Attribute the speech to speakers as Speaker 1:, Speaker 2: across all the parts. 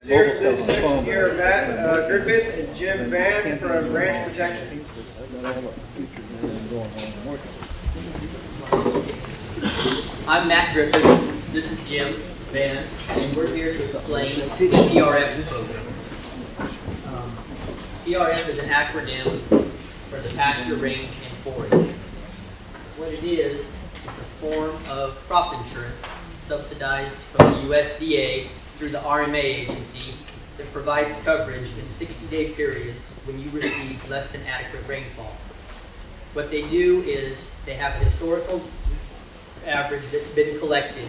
Speaker 1: Here, this section here of that, Griffith and Jim Vann from Branch Protection.
Speaker 2: I'm Matt Griffith, this is Jim Vann, and we're here to explain the PRF program. PRF is an acronym for the pasture, range, and forage. What it is, it's a form of crop insurance subsidized from the USDA through the RMA agency that provides coverage in 60-day periods when you receive less than adequate rainfall. What they do is they have a historical average that's been collected.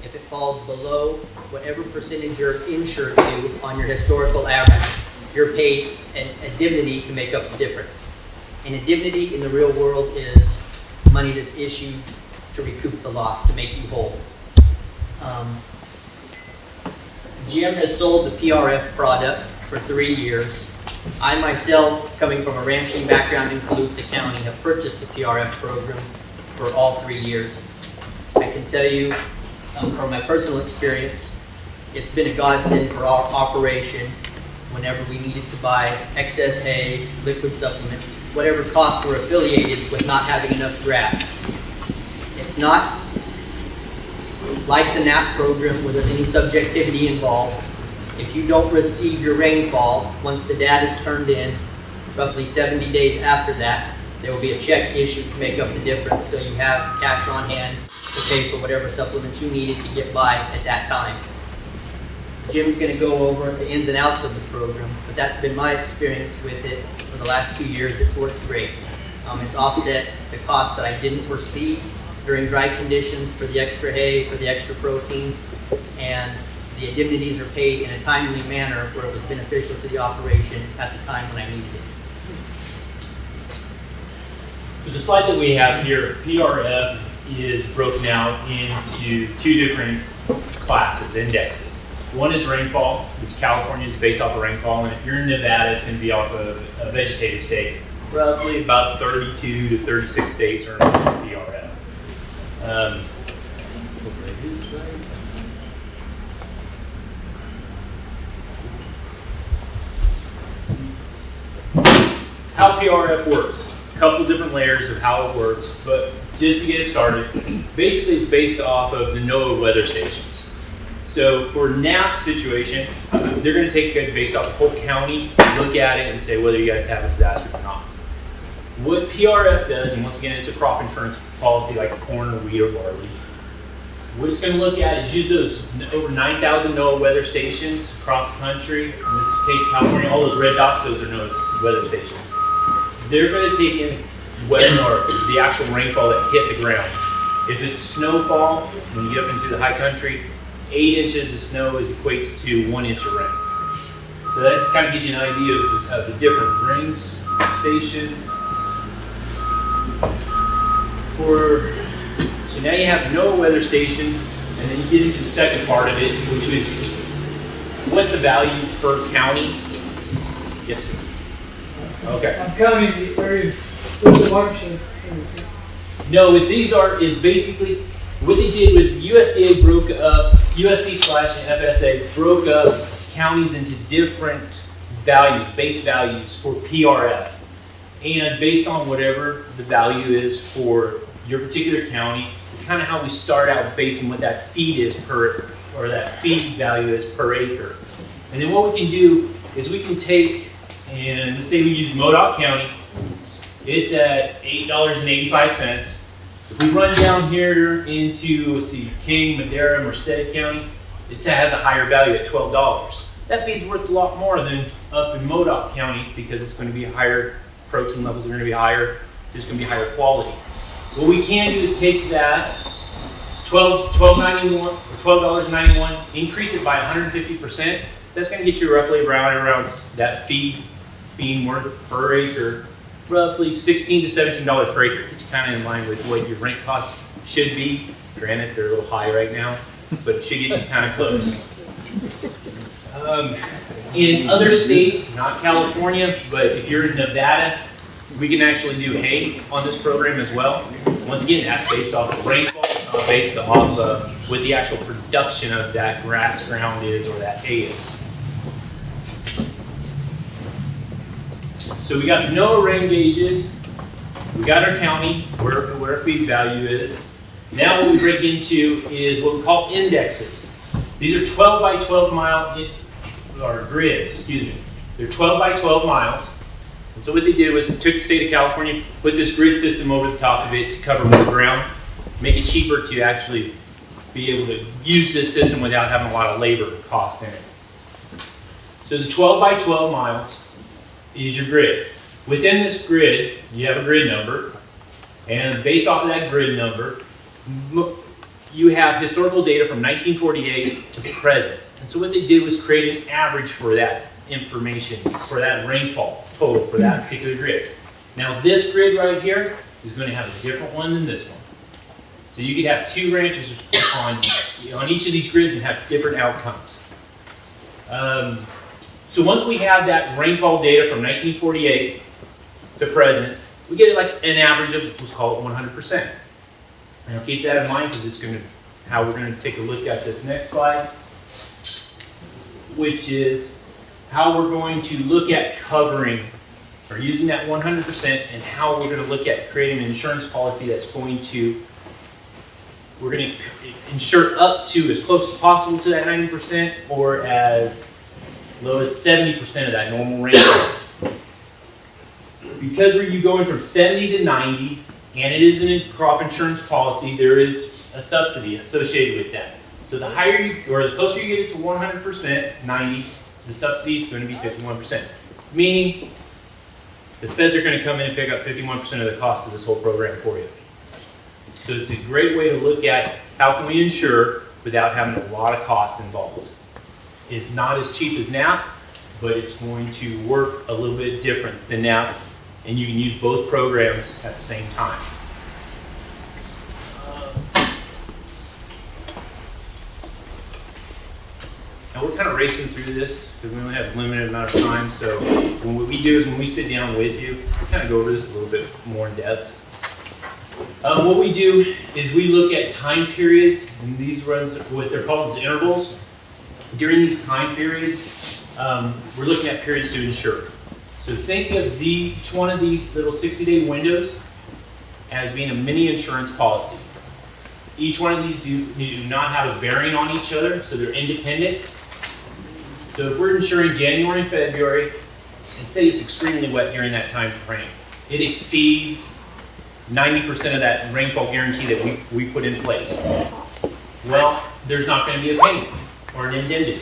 Speaker 2: If it falls below whatever percentage you're insured to on your historical average, you're paid an indemnity to make up the difference. An indemnity in the real world is money that's issued to recoup the loss, to make you whole. Jim has sold the PRF product for 3 years. I myself, coming from a ranching background in Colusa County, have purchased the PRF program for all 3 years. I can tell you from my personal experience, it's been a godsend for our operation whenever we needed to buy excess hay, liquid supplements, whatever costs were affiliated with not having enough grass. It's not like the NAP program where there's any subjectivity involved. If you don't receive your rainfall, once the data is turned in, roughly 70 days after that, there will be a check issued to make up the difference, so you have cash on hand to pay for whatever supplements you needed to get by at that time. Jim's going to go over the ins and outs of the program, but that's been my experience with it for the last 2 years. It's worked great. It's offset the cost that I didn't foresee during dry conditions for the extra hay, for the extra protein, and the indemnities are paid in a timely manner where it was beneficial to the operation at the time when I needed it.
Speaker 3: So the slide that we have here, PRF is broken out into 2 different classes, indexes. One is rainfall, which California is based off of rainfall, and if you're in Nevada, it's going to be off of a vegetative state. Roughly about 32 to 36 states are in PRF. How PRF works. A couple different layers of how it works, but just to get it started, basically it's based off of the NOAA weather stations. So for NAP situation, they're going to take it based off the whole county, look at it and say whether you guys have a disaster or not. What PRF does, and once again it's a crop insurance policy like corn or wheat or barley, what it's going to look at is use those over 9,000 NOAA weather stations across the country. In this case, California, all those red dots, those are NOAA weather stations. They're going to take in weather or the actual rainfall that hit the ground. If it's snowfall, when you get up into the high country, 8 inches of snow equates to 1 inch of rain. So that just kind of gives you an idea of the different rings, stations. So now you have NOAA weather stations, and then you get into the second part of it, which is what's the value per county? Yes, sir. Okay.
Speaker 4: I'm counting the areas with the watershed.
Speaker 3: No, what these are is basically what they did was USDA broke up, USD/FSA broke up counties into different values, base values for PRF. And based on whatever the value is for your particular county, it's kind of how we start out based on what that feed is per, or that feed value is per acre. And then what we can do is we can take, and let's say we use Modoc County, it's at $8.85. If we run down here into, let's see, King, Madera, Merced County, it has a higher value at $12. That feed's worth a lot more than up in Modoc County because it's going to be higher, protein levels are going to be higher, there's going to be higher quality. What we can do is take that $12.91, increase it by 150%. That's going to get you roughly around that feed being worth per acre, roughly $16 to $17 per acre. It's kind of in line with what your rent costs should be. Granted, they're a little high right now, but it should get you kind of close. In other states, not California, but if you're in Nevada, we can actually do hay on this program as well. Once again, that's based off of rainfall, not based off of what the actual production of that grass ground is or that hay is. So we got the NOAA rain gauges, we got our county, where our feed value is. Now what we break into is what we call indexes. These are 12 by 12 mile, or grids, excuse me. They're 12 by 12 miles. And so what they did was took the state of California, put this grid system over the top of it to cover more ground, make it cheaper to actually be able to use this system without having a lot of labor cost in it. So the 12 by 12 miles is your grid. Within this grid, you have a grid number, and based off of that grid number, you have historical data from 1948 to present. And so what they did was create an average for that information, for that rainfall total for that particular grid. Now this grid right here is going to have a different one than this one. So you could have two ranches on each of these grids and have different outcomes. So once we have that rainfall data from 1948 to present, we get like an average of, let's call it 100%. Now keep that in mind because it's going to, how we're going to take a look at this next slide, which is how we're going to look at covering or using that 100% and how we're going to look at creating an insurance policy that's going to, we're going to insure up to as close as possible to that 90% or as low as 70% of that normal rainfall. Because you're going from 70 to 90, and it is a crop insurance policy, there is a subsidy associated with that. So the higher you, or the closer you get it to 100%, 90, the subsidy is going to be 51%. Meaning, the feds are going to come in and pick up 51% of the cost of this whole program for you. So it's a great way to look at how can we insure without having a lot of cost involved. It's not as cheap as NAP, but it's going to work a little bit different than NAP, and you can use both programs at the same time. Now we're kind of racing through this because we only have a limited amount of time, so what we do is when we sit down with you, we kind of go over this a little bit more in depth. What we do is we look at time periods, and these runs, what they're called is intervals. During these time periods, we're looking at periods to insure. So think of each one of these little 60-day windows as being a mini insurance policy. Each one of these do not have a bearing on each other, so they're independent. So if we're insuring January and February, and say it's extremely wet during that time frame, it exceeds 90% of that rainfall guarantee that we put in place. Well, there's not going to be a payment or an indemnity.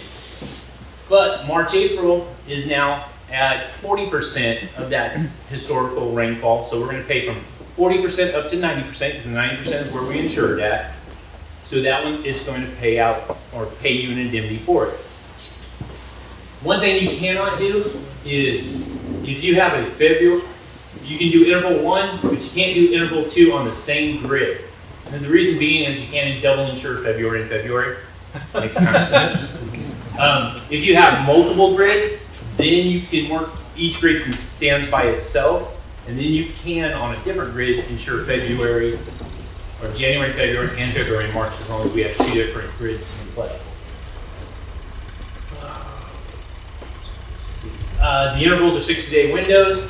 Speaker 3: But March, April is now at 40% of that historical rainfall. So we're going to pay from 40% up to 90%, because the 90% is where we insured at. So that one is going to pay out or pay you an indemnity for it. One thing you cannot do is, if you have a February, you can do interval 1, but you can't do interval 2 on the same grid. And the reason being is you can't double insure February and February. Makes kind of sense. If you have multiple grids, then you can work, each grid stands by itself, and then you can, on a different grid, insure February, or January, February, and February and March, as long as we have 2 different grids in play. The intervals are 60-day windows.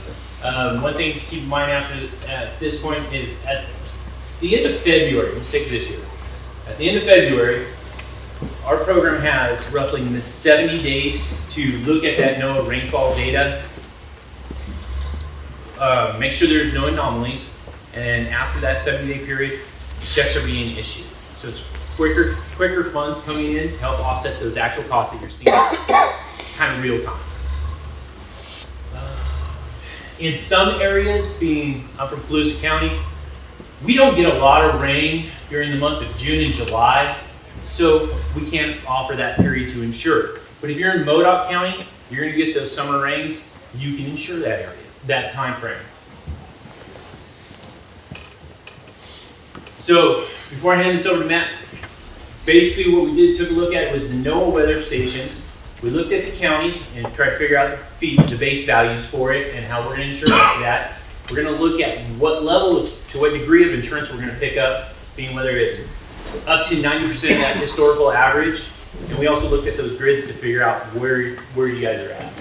Speaker 3: One thing to keep in mind at this point is at the end of February, let's take this year. At the end of February, our program has roughly 70 days to look at that NOAA rainfall data, make sure there's no anomalies, and after that 70-day period, checks are being issued. So it's quicker funds coming in to help offset those actual costs that you're seeing kind of real time. In some areas, I'm from Colusa County, we don't get a lot of rain during the month of June and July, so we can't offer that period to insure. But if you're in Modoc County, you're going to get those summer rains, you can insure that area, that time frame. So before I hand this over to Matt, basically what we did, took a look at was the NOAA weather stations. We looked at the counties and tried to figure out the base values for it and how we're going to insure that. We're going to look at what level, to what degree of insurance we're going to pick up, being whether it's up to 90% of that historical average. And we also looked at those grids to figure out where you guys are at.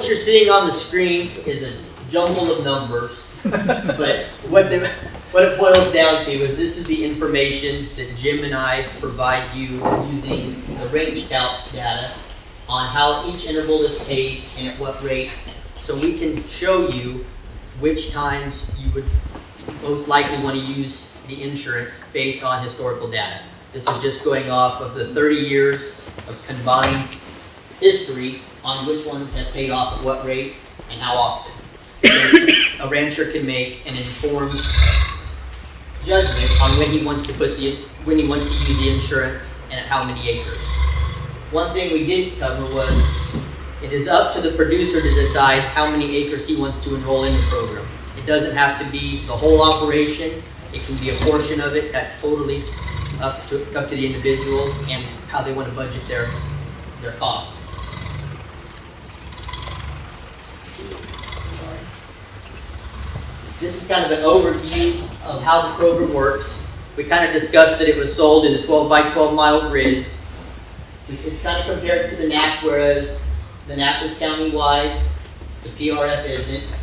Speaker 2: what you're seeing on the screen is a jumble of numbers, but what it boils down to is this is the information that Jim and I provide you using the range count data on how each interval is paid and at what rate, so we can show you which times you would most likely want to use the insurance based on historical data. This is just going off of the 30 years of combined history on which ones have paid off at what rate and how often. So a rancher can make an informed judgment on when he wants to use the insurance and at how many acres. One thing we didn't cover was it is up to the producer to decide how many acres he wants to enroll in the program. It doesn't have to be the whole operation. It can be a portion of it. That's totally up to the individual and how they want to budget their costs. This is kind of an overview of how the program works. We kind of discussed that it was sold in the 12 by 12 mile grids. It's kind of compared to the NAP, whereas the NAP is countywide, the PRF isn't.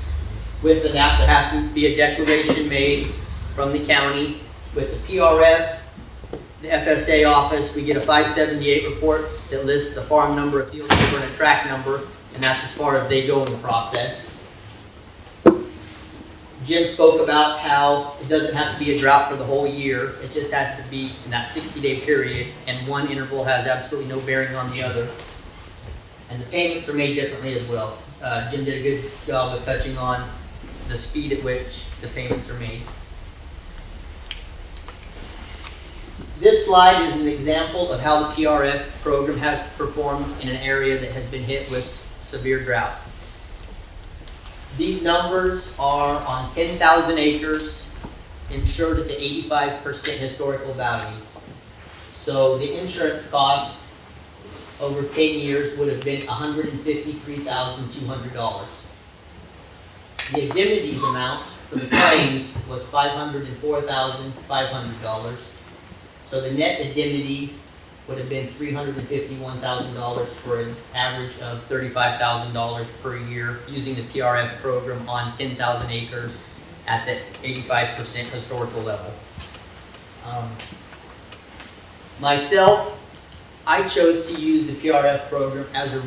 Speaker 2: With the NAP, there has to be a declaration made from the county. With the PRF, the FSA office, we get a 578 report that lists a farm number, a field number, and a track number, and that's as far as they go in the process. Jim spoke about how it doesn't have to be a drought for the whole year. It just has to be in that 60-day period, and one interval has absolutely no bearing on the other. And the payments are made differently as well. Jim did a good job of touching on the speed at which the payments are made. This slide is an example of how the PRF program has performed in an area that has been hit with severe drought. These numbers are on 10,000 acres insured at the 85% historical value. So the insurance cost over 10 years would have been $153,200. The indemnities amount for the claims was $504,500. So the net indemnity would have been $351,000 for an average of $35,000 per year using the PRF program on 10,000 acres at the 85% historical level. Myself, I chose to use the PRF program as a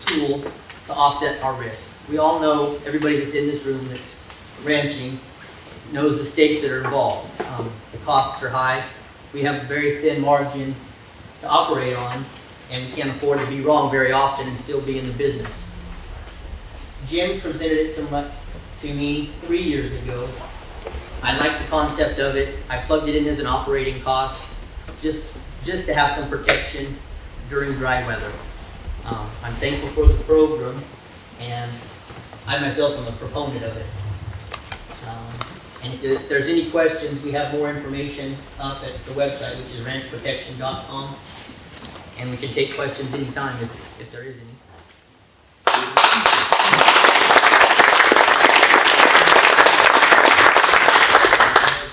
Speaker 2: tool to offset our risk. We all know, everybody that's in this room that's ranching knows the stakes that are involved. The costs are high. We have a very thin margin to operate on, and we can't afford to be wrong very often and still be in the business. Jim presented it to me 3 years ago. I liked the concept of it. I plugged it in as an operating cost, just to have some protection during dry weather. I'm thankful for the program, and I myself am a proponent of it. And if there's any questions, we have more information up at the website, which is ranchprotection.com, and we can take questions anytime if there is any.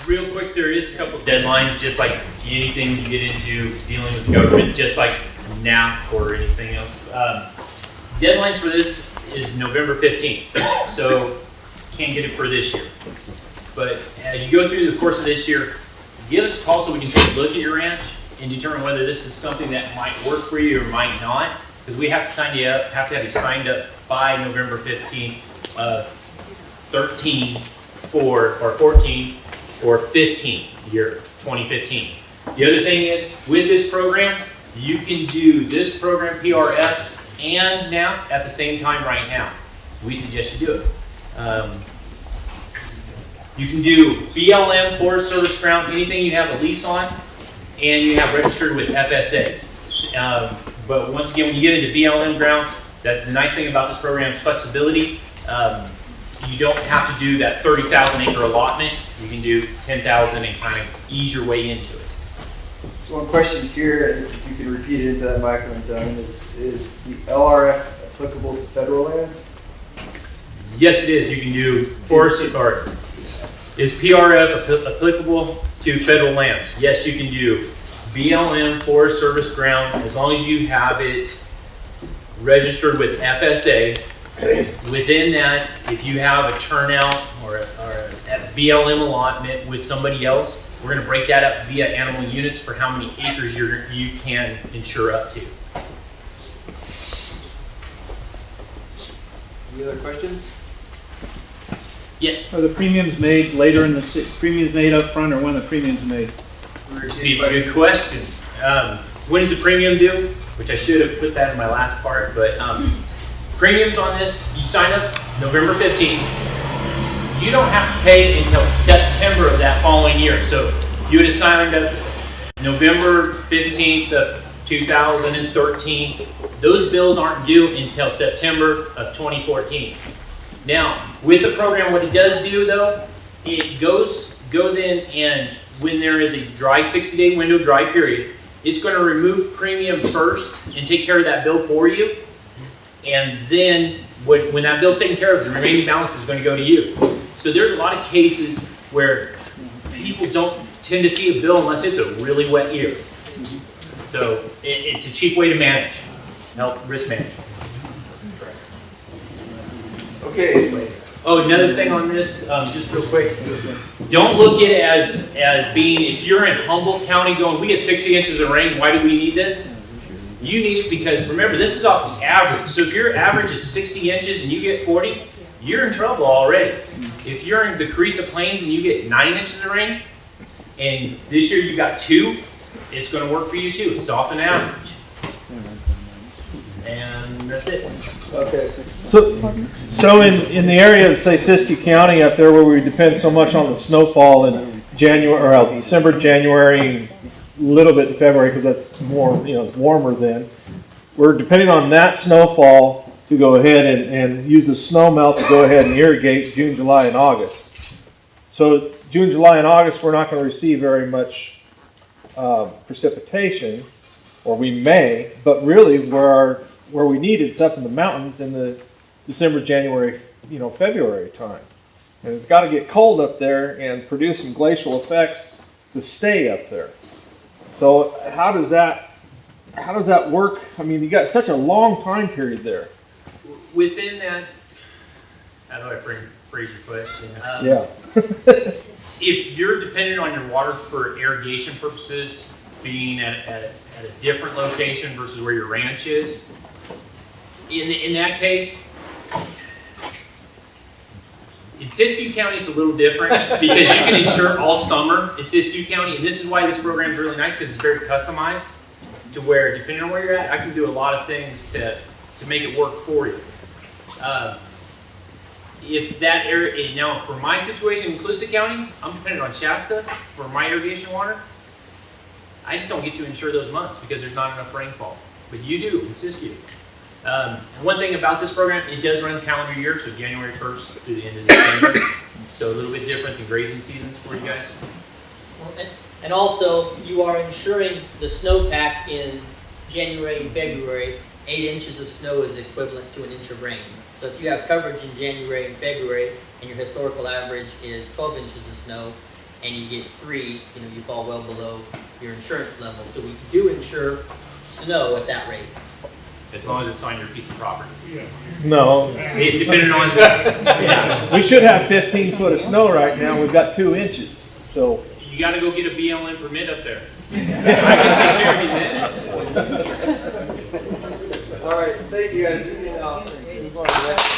Speaker 3: Real quick, there is a couple deadlines, just like anything you get into dealing with government, just like NAP or anything else. Deadlines for this is November 15th, so can't get it for this year. But as you go through the course of this year, give us a call so we can take a look at your ranch and determine whether this is something that might work for you or might not. Because we have to sign you up, have to have you signed up by November 15th, 13 or 14 or 15 year 2015. The other thing is, with this program, you can do this program, PRF, and NAP at the same time right now. We suggest you do it. You can do BLM, Forest Service ground, anything you have a lease on, and you have registered with FSA. But once again, when you get into BLM ground, the nice thing about this program is flexibility. You don't have to do that 30,000 acre allotment. You can do 10,000 and kind of ease your way into it.
Speaker 1: So one question here, if you could repeat it into that microphone, is the LRF applicable to federal lands?
Speaker 3: Yes, it is. You can do forest or is PRF applicable to federal lands? Yes, you can do BLM, Forest Service ground, as long as you have it registered with FSA. Within that, if you have a turnout or a BLM allotment with somebody else, we're going to break that up via animal units for how many acres you can insure up to.
Speaker 1: Any other questions?
Speaker 3: Yes.
Speaker 5: Are the premiums made later in the, premiums made up front, or when the premiums made?
Speaker 3: See, good question. When is the premium due? Which I should have put that in my last part, but premiums on this, you sign up November 15th. You don't have to pay until September of that following year. So you would have signed up November 15th of 2013. Those bills aren't due until September of 2014. Now, with the program, what it does do though, it goes in, and when there is a dry 60-day window dry period, it's going to remove premium first and take care of that bill for you. And then when that bill's taken care of, the remaining balance is going to go to you. So there's a lot of cases where people don't tend to see a bill unless it's a really wet year. So it's a cheap way to manage, help risk manage.
Speaker 1: Okay.
Speaker 3: Oh, another thing on this, just real quick. Don't look at it as being, if you're in Humboldt County going, we get 60 inches of rain, why do we need this? You need it because, remember, this is off the average. So if your average is 60 inches and you get 40, you're in trouble already. If you're in the Carissa Plains and you get 9 inches of rain, and this year you got 2, it's going to work for you too. It's off an average. And that's it.
Speaker 1: Okay.
Speaker 5: So in the area of, say, Siskiyou County up there where we depend so much on the snowfall in January, or December, January, a little bit in February because that's more, it's warmer then. We're depending on that snowfall to go ahead and use the snow melt to go ahead and irrigate June, July, and August. So June, July, and August, we're not going to receive very much precipitation, or we may, but really where we need it's up in the mountains in the December, January, February time. And it's got to get cold up there and produce some glacial effects to stay up there. So how does that work? I mean, you got such a long time period there.
Speaker 3: Within that, how do I phrase your question?
Speaker 5: Yeah.
Speaker 3: If you're dependent on your water for irrigation purposes, being at a different location versus where your ranch is, in that case, in Siskiyou County, it's a little different because you can insure all summer in Siskiyou County, and this is why this program is really nice because it's very customized to where, depending on where you're at, I can do a lot of things to make it work for you. If that area, now for my situation in Colusa County, I'm dependent on Shasta for my irrigation water. I just don't get to insure those months because there's not enough rainfall, but you do in Siskiyou. And one thing about this program, it does run calendar year, so January 1st through the end of December. So a little bit different than grazing seasons for you guys.
Speaker 2: Well, and also, you are insuring the snowpack in January and February. 8 inches of snow is equivalent to 1 inch of rain. So if you have coverage in January and February, and your historical average is 12 inches of snow, and you get 3, you fall well below your insurance level. So we do insure snow at that rate.
Speaker 3: As long as it's on your piece of property.
Speaker 5: No.
Speaker 3: It's dependent on yeah.
Speaker 5: We should have 15 foot of snow right now. We've got 2 inches. So
Speaker 3: You got to go get a BLM permit up there. I can take care of you then.
Speaker 1: All right. Thank you guys. We can move on to the next.